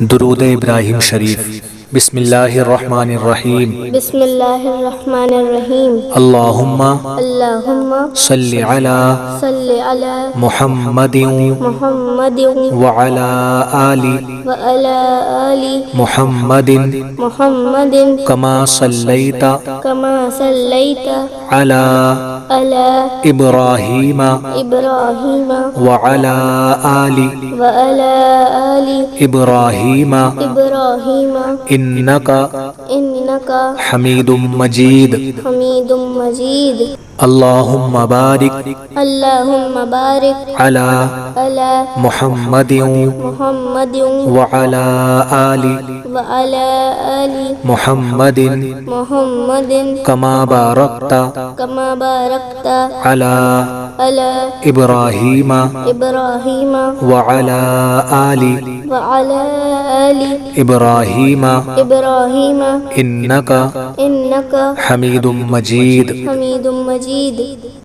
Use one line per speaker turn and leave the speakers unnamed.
درود ابراہیم شریف۔ بسم اللہ الرحمن الرحیم۔
بسم اللہ الرحمن الرحیم۔
اللہم
صلی علی
محمد
محمد
وعلی آل محمد
محمد
کما صلیت
صلیت
علی ابراہیم
ابراہیم
وعلی آل
آل
ابراہیم
ابراہیم
انکا
انکا
حمید مجید۔
حمید مجید۔
اللہم بارک
اللہم بارک
علی محمد
محمد
وعلی آل
آل
محمد
محمد
کما بارکت
کما بارکت
علی
ابراہیم
وعلی آل
آل
ابراہیم
ابراہیم
انکا
انکا
حمید مجید۔
حمید مجید۔